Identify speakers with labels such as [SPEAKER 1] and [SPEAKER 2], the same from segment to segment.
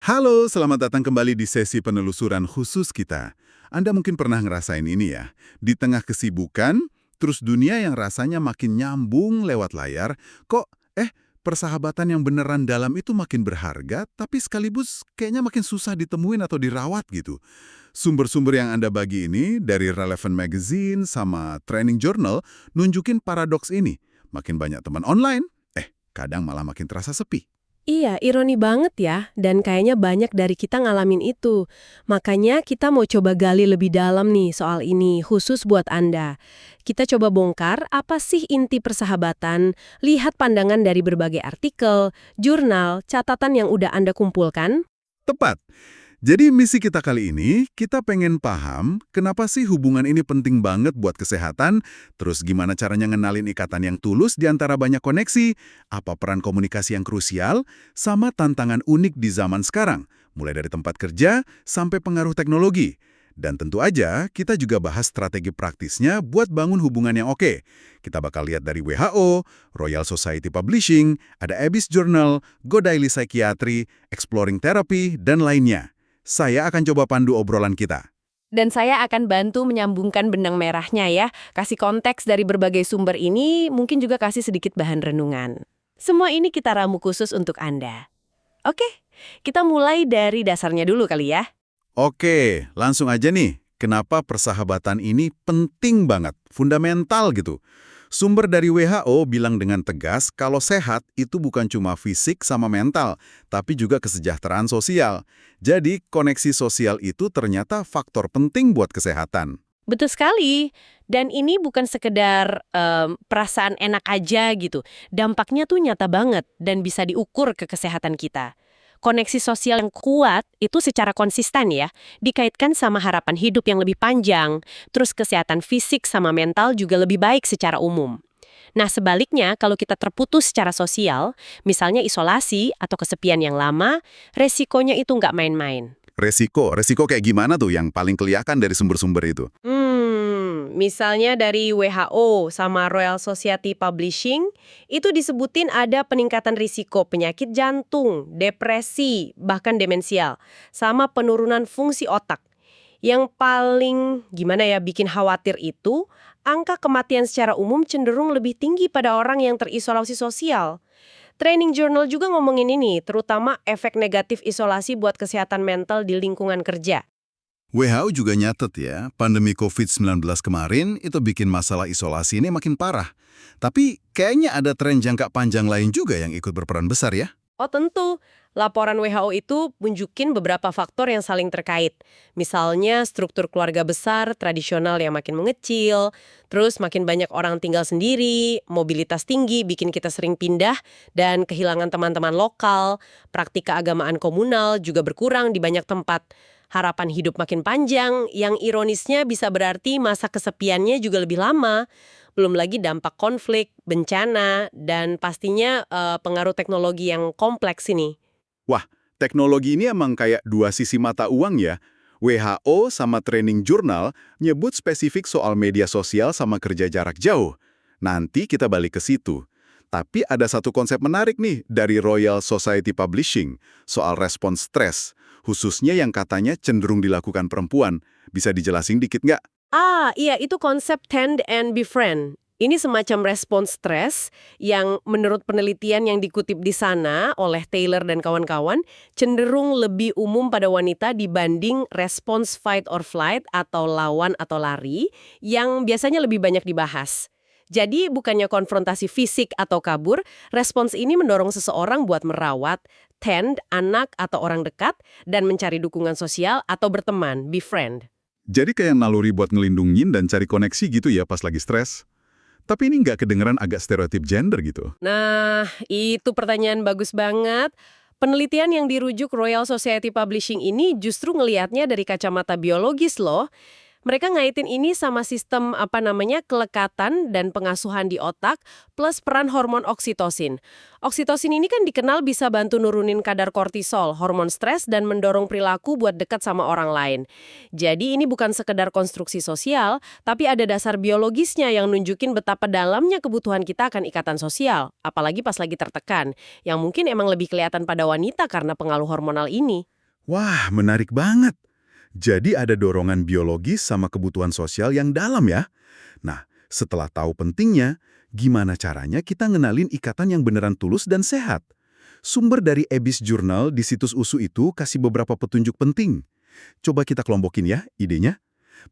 [SPEAKER 1] Halo, selamat datang kembali di sesi penelusuran khusus kita. Anda mungkin pernah ngerasain ini ya. Di tengah kesibukan, terus dunia yang rasanya makin nyambung lewat layar, kok persahabatan yang beneran dalam itu makin berharga, tapi sekaligus kayaknya makin susah ditemuin atau dirawat gitu. Sumber-sumber yang Anda bagi ini dari Relevant Magazine sama Training Journal nunjukin paradoks ini. Makin banyak teman online, kadang malah makin terasa sepi.
[SPEAKER 2] Iya, ironi banget ya, dan kayaknya banyak dari kita ngalamin itu. Makanya kita mau coba gali lebih dalam nih soal ini, khusus buat Anda. Kita coba bongkar apa sih inti persahabatan, lihat pandangan dari berbagai artikel, jurnal, catatan yang udah Anda kumpulkan.
[SPEAKER 1] Tepat. Jadi misi kita kali ini, kita pengen paham kenapa sih hubungan ini penting banget buat kesehatan, terus gimana caranya ngenalin ikatan yang tulus di antara banyak koneksi, apa peran komunikasi yang krusial, sama tantangan unik di zaman sekarang, mulai dari tempat kerja sampai pengaruh teknologi. Dan tentu aja, kita juga bahas strategi praktisnya buat bangun hubungan yang oke. Kita bakal lihat dari WHO, Royal Society Publishing, ada Abyss Journal, Go Daily Psychiatry, Exploring Therapy, dan lainnya. Saya akan coba pandu obrolan kita.
[SPEAKER 2] Dan saya akan bantu menyambungkan benang merahnya ya, kasih konteks dari berbagai sumber ini, mungkin juga kasih sedikit bahan renungan. Semua ini kita ramu khusus untuk Anda. Oke, kita mulai dari dasarnya dulu kali ya.
[SPEAKER 1] Oke, langsung aja nih. Kenapa persahabatan ini penting banget, fundamental gitu. Sumber dari WHO bilang dengan tegas kalau sehat itu bukan cuma fisik sama mental, tapi juga kesejahteraan sosial. Jadi, koneksi sosial itu ternyata faktor penting buat kesehatan.
[SPEAKER 2] Betul sekali. Dan ini bukan sekedar perasaan enak aja gitu. Dampaknya tuh nyata banget dan bisa diukur ke kesehatan kita. Koneksi sosial yang kuat itu secara konsisten ya, dikaitkan sama harapan hidup yang lebih panjang, terus kesehatan fisik sama mental juga lebih baik secara umum. Nah sebaliknya, kalau kita terputus secara sosial, misalnya isolasi atau kesepian yang lama, resikonya itu nggak main-main.
[SPEAKER 1] Resiko kayak gimana tuh yang paling kelihatan dari sumber-sumber itu?
[SPEAKER 2] Misalnya dari WHO sama Royal Society Publishing, itu disebutin ada peningkatan risiko penyakit jantung, depresi, bahkan demensial, sama penurunan fungsi otak. Yang paling, gimana ya, bikin khawatir itu, angka kematian secara umum cenderung lebih tinggi pada orang yang terisolasi sosial. Training Journal juga ngomongin ini, terutama efek negatif isolasi buat kesehatan mental di lingkungan kerja.
[SPEAKER 1] WHO juga nyatet ya, pandemi COVID-19 kemarin itu bikin masalah isolasi ini makin parah. Tapi kayaknya ada tren jangka panjang lain juga yang ikut berperan besar ya.
[SPEAKER 2] Oh tentu, laporan WHO itu tunjukin beberapa faktor yang saling terkait. Misalnya struktur keluarga besar, tradisional yang makin mengecil, terus makin banyak orang tinggal sendiri, mobilitas tinggi bikin kita sering pindah, dan kehilangan teman-teman lokal, praktik keagamaan komunal juga berkurang di banyak tempat. Harapan hidup makin panjang, yang ironisnya bisa berarti masa kesepiannya juga lebih lama. Belum lagi dampak konflik, bencana, dan pastinya pengaruh teknologi yang kompleks ini.
[SPEAKER 1] Wah, teknologi ini emang kayak dua sisi mata uang ya. WHO sama Training Journal nyebut spesifik soal media sosial sama kerja jarak jauh. Nanti kita balik ke situ. Tapi ada satu konsep menarik nih dari Royal Society Publishing soal respons stres, khususnya yang katanya cenderung dilakukan perempuan. Bisa dijelasin dikit nggak?
[SPEAKER 2] Iya, itu konsep tend and befriend. Ini semacam respons stres yang menurut penelitian yang dikutip di sana oleh Taylor dan kawan-kawan cenderung lebih umum pada wanita dibanding respons fight or flight atau lawan atau lari yang biasanya lebih banyak dibahas. Jadi bukannya konfrontasi fisik atau kabur, respons ini mendorong seseorang buat merawat, tend, anak atau orang dekat, dan mencari dukungan sosial atau berteman, befriend.
[SPEAKER 1] Jadi kayak naluri buat ngelindungin dan cari koneksi gitu ya pas lagi stres. Tapi ini nggak kedengeran agak stereotip gender gitu.
[SPEAKER 2] Nah, itu pertanyaan bagus banget. Penelitian yang dirujuk Royal Society Publishing ini justru ngelihatnya dari kacamata biologis loh. Mereka ngaitin ini sama sistem kelekatan dan pengasuhan di otak plus peran hormon oksitosin. Oksitosin ini kan dikenal bisa bantu nurunin kadar kortisol, hormon stres dan mendorong perilaku buat dekat sama orang lain. Jadi ini bukan sekedar konstruksi sosial, tapi ada dasar biologisnya yang nunjukin betapa dalamnya kebutuhan kita akan ikatan sosial, apalagi pas lagi tertekan, yang mungkin emang lebih kelihatan pada wanita karena pengaruh hormonal ini.
[SPEAKER 1] Wah, menarik banget. Jadi ada dorongan biologis sama kebutuhan sosial yang dalam ya. Nah, setelah tahu pentingnya, gimana caranya kita ngenalin ikatan yang beneran tulus dan sehat? Sumber dari Abyss Journal di situs USU itu kasih beberapa petunjuk penting. Coba kita kelompokin ya idenya.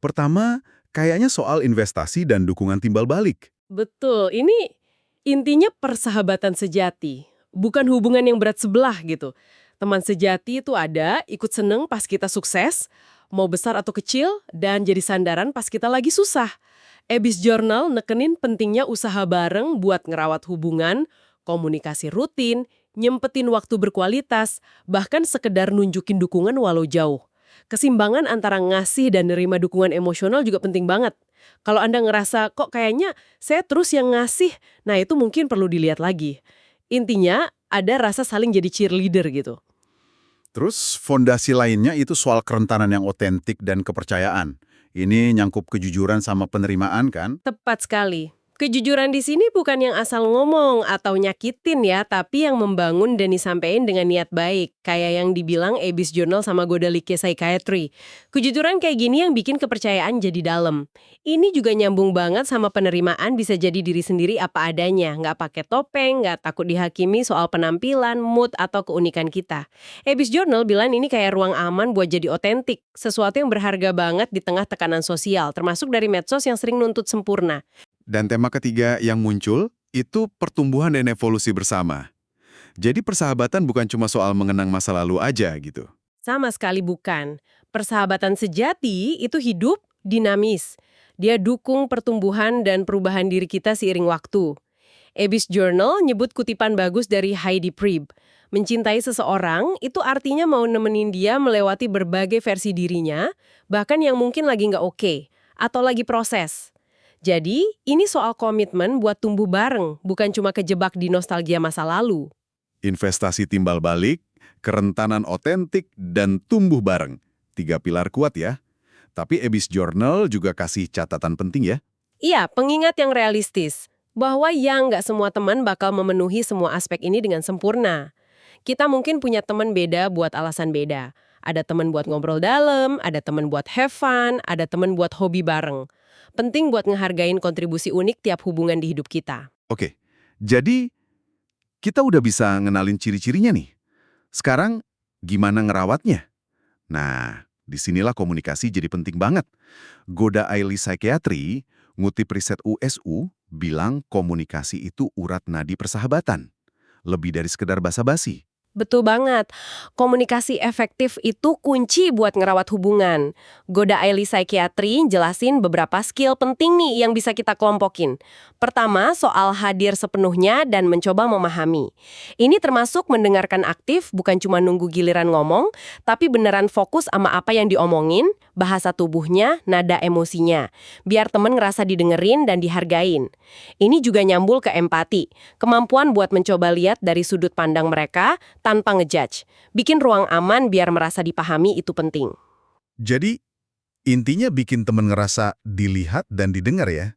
[SPEAKER 1] Pertama, kayaknya soal investasi dan dukungan timbal balik.
[SPEAKER 2] Betul, ini intinya persahabatan sejati, bukan hubungan yang berat sebelah gitu. Teman sejati itu ada, ikut seneng pas kita sukses, mau besar atau kecil, dan jadi sandaran pas kita lagi susah. Abyss Journal nekenin pentingnya usaha bareng buat ngerawat hubungan, komunikasi rutin, nyempetin waktu berkualitas, bahkan sekedar nunjukin dukungan walau jauh. Keseimbangan antara ngasih dan nerima dukungan emosional juga penting banget. Kalau Anda ngerasa, kok kayaknya saya terus yang ngasih, nah itu mungkin perlu dilihat lagi. Intinya, ada rasa saling jadi cheerleader gitu.
[SPEAKER 1] Terus fondasi lainnya itu soal kerentanan yang otentik dan kepercayaan. Ini nyangkup kejujuran sama penerimaan kan?
[SPEAKER 2] Tepat sekali. Kejujuran di sini bukan yang asal ngomong atau nyakitin ya, tapi yang membangun dan disampaikan dengan niat baik. Kayak yang dibilang Abyss Journal sama Godalike Psychiatry. Kejujuran kayak gini yang bikin kepercayaan jadi dalam. Ini juga nyambung banget sama penerimaan bisa jadi diri sendiri apa adanya. Nggak pakai topeng, nggak takut dihakimi soal penampilan, mood, atau keunikan kita. Abyss Journal bilang ini kayak ruang aman buat jadi otentik. Sesuatu yang berharga banget di tengah tekanan sosial, termasuk dari medsos yang sering nuntut sempurna.
[SPEAKER 1] Dan tema ketiga yang muncul itu pertumbuhan dan evolusi bersama. Jadi persahabatan bukan cuma soal mengenang masa lalu aja gitu.
[SPEAKER 2] Sama sekali bukan. Persahabatan sejati itu hidup, dinamis. Dia dukung pertumbuhan dan perubahan diri kita seiring waktu. Abyss Journal nyebut kutipan bagus dari Heidi Priebe. Mencintai seseorang itu artinya mau nemenin dia melewati berbagai versi dirinya, bahkan yang mungkin lagi nggak oke, atau lagi proses. Jadi, ini soal komitmen buat tumbuh bareng, bukan cuma kejebak di nostalgia masa lalu.
[SPEAKER 1] Investasi timbal balik, kerentanan otentik, dan tumbuh bareng. 3 pilar kuat ya. Tapi Abyss Journal juga kasih catatan penting ya.
[SPEAKER 2] Iya, pengingat yang realistis, bahwa yang nggak semua teman bakal memenuhi semua aspek ini dengan sempurna. Kita mungkin punya teman beda buat alasan beda. Ada teman buat ngobrol dalam, ada teman buat have fun, ada teman buat hobi bareng. Penting buat ngehargain kontribusi unik tiap hubungan di hidup kita.
[SPEAKER 1] Oke, jadi kita udah bisa ngenalin ciri-cirinya nih. Sekarang, gimana ngerawatnya? Nah, disinilah komunikasi jadi penting banget. Godalike Psychiatry, ngutip riset USU, bilang komunikasi itu urat nadi persahabatan. Lebih dari sekedar basa-basi.
[SPEAKER 2] Betul banget. Komunikasi efektif itu kunci buat ngerawat hubungan. Godalike Psychiatry jelasin beberapa skill penting nih yang bisa kita kelompokin. Pertama, soal hadir sepenuhnya dan mencoba memahami. Ini termasuk mendengarkan aktif, bukan cuma nunggu giliran ngomong, tapi beneran fokus sama apa yang diomongin, bahasa tubuhnya, nada emosinya. Biar temen ngerasa didengerin dan dihargain. Ini juga nyambul ke empati. Kemampuan buat mencoba lihat dari sudut pandang mereka, tanpa ngejudge. Bikin ruang aman biar merasa dipahami itu penting.
[SPEAKER 1] Jadi, intinya bikin temen ngerasa dilihat dan didengar ya.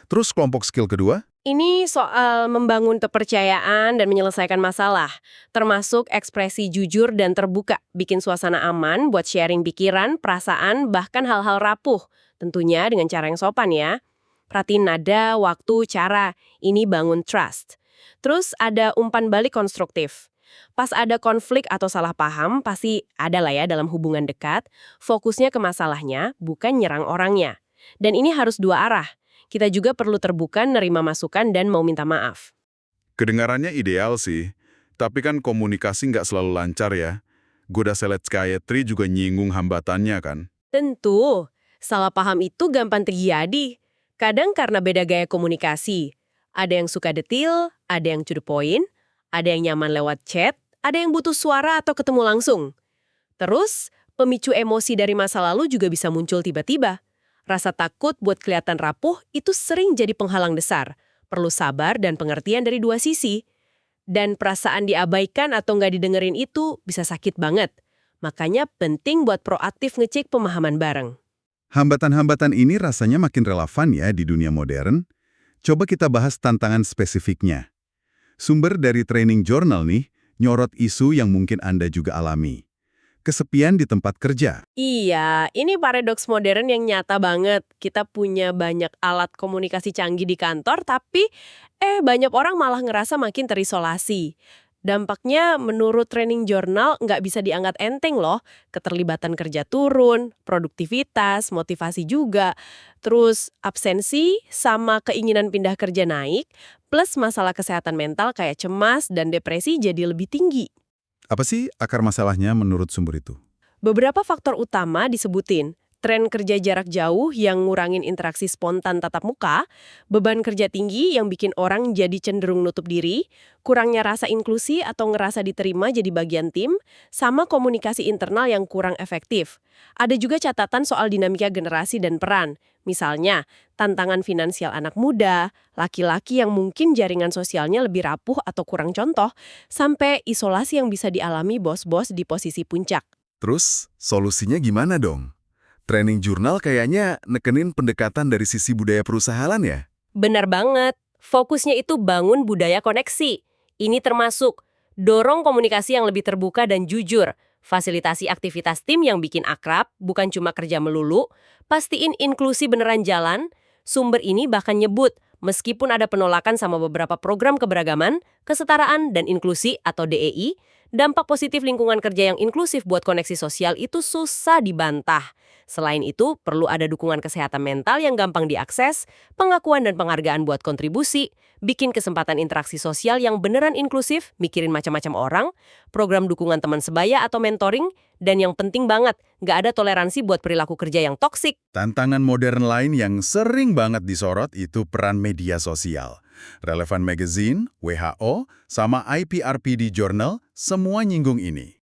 [SPEAKER 1] Terus kelompok skill kedua?
[SPEAKER 2] Ini soal membangun kepercayaan dan menyelesaikan masalah, termasuk ekspresi jujur dan terbuka, bikin suasana aman buat sharing pikiran, perasaan, bahkan hal-hal rapuh. Tentunya dengan cara yang sopan ya. Perhatiin nada, waktu, cara. Ini bangun trust. Terus ada umpan balik konstruktif. Pas ada konflik atau salah paham, pasti ada lah ya dalam hubungan dekat, fokusnya ke masalahnya, bukan nyerang orangnya. Dan ini harus dua arah. Kita juga perlu terbuka nerima masukan dan mau minta maaf.
[SPEAKER 1] Kedengarannya ideal sih, tapi kan komunikasi nggak selalu lancar ya. Godalike Psychiatry juga nyinggung hambatannya kan.
[SPEAKER 2] Tentu, salah paham itu gampang terjadi. Kadang karena beda gaya komunikasi. Ada yang suka detil, ada yang to the point, ada yang nyaman lewat chat, ada yang butuh suara atau ketemu langsung. Terus, pemicu emosi dari masa lalu juga bisa muncul tiba-tiba. Rasa takut buat kelihatan rapuh itu sering jadi penghalang besar. Perlu sabar dan pengertian dari dua sisi. Dan perasaan diabaikan atau nggak didengerin itu bisa sakit banget. Makanya penting buat proaktif ngecek pemahaman bareng.
[SPEAKER 1] Hambatan-hambatan ini rasanya makin relevan ya di dunia modern. Coba kita bahas tantangan spesifiknya. Sumber dari Training Journal nih, nyorot isu yang mungkin Anda juga alami. kesepian di tempat kerja.
[SPEAKER 2] Iya, ini paradoks modern yang nyata banget. Kita punya banyak alat komunikasi canggih di kantor, tapi banyak orang malah ngerasa makin terisolasi. Dampaknya menurut training jurnal nggak bisa dianggap enteng loh. Keterlibatan kerja turun, produktivitas, motivasi juga. Terus absensi sama keinginan pindah kerja naik, plus masalah kesehatan mental kayak cemas dan depresi jadi lebih tinggi.
[SPEAKER 1] Apa sih akar masalahnya menurut sumber itu?
[SPEAKER 2] Beberapa faktor utama disebutin. Tren kerja jarak jauh yang ngurangin interaksi spontan tatap muka, beban kerja tinggi yang bikin orang jadi cenderung nutup diri, kurangnya rasa inklusi atau ngerasa diterima jadi bagian tim, sama komunikasi internal yang kurang efektif. Ada juga catatan soal dinamika generasi dan peran. Misalnya, tantangan finansial anak muda, laki-laki yang mungkin jaringan sosialnya lebih rapuh atau kurang contoh, sampai isolasi yang bisa dialami bos-bos di posisi puncak.
[SPEAKER 1] Terus, solusinya gimana dong? Training jurnal kayaknya nekenin pendekatan dari sisi budaya perusahaan ya?
[SPEAKER 2] Benar banget. Fokusnya itu bangun budaya koneksi. Ini termasuk dorong komunikasi yang lebih terbuka dan jujur, fasilitasi aktivitas tim yang bikin akrab, bukan cuma kerja melulu, pastiin inklusi beneran jalan. Sumber ini bahkan nyebut, meskipun ada penolakan sama beberapa program keberagaman, kesetaraan, dan inklusi atau DEI, dampak positif lingkungan kerja yang inklusif buat koneksi sosial itu susah dibantah. Selain itu, perlu ada dukungan kesehatan mental yang gampang diakses, pengakuan dan penghargaan buat kontribusi, bikin kesempatan interaksi sosial yang beneran inklusif, mikirin macam-macam orang, program dukungan teman sebaya atau mentoring, dan yang penting banget, nggak ada toleransi buat perilaku kerja yang toksik.
[SPEAKER 1] Tantangan modern lain yang sering banget disorot itu peran media sosial. Relevan Magazine, WHO, sama IPRPD Journal semua nyinggung ini.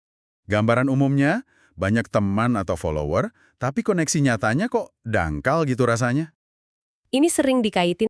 [SPEAKER 1] Gambaran umumnya, banyak teman atau follower, tapi koneksi nyatanya kok dangkal gitu rasanya.
[SPEAKER 2] Ini sering dikaitin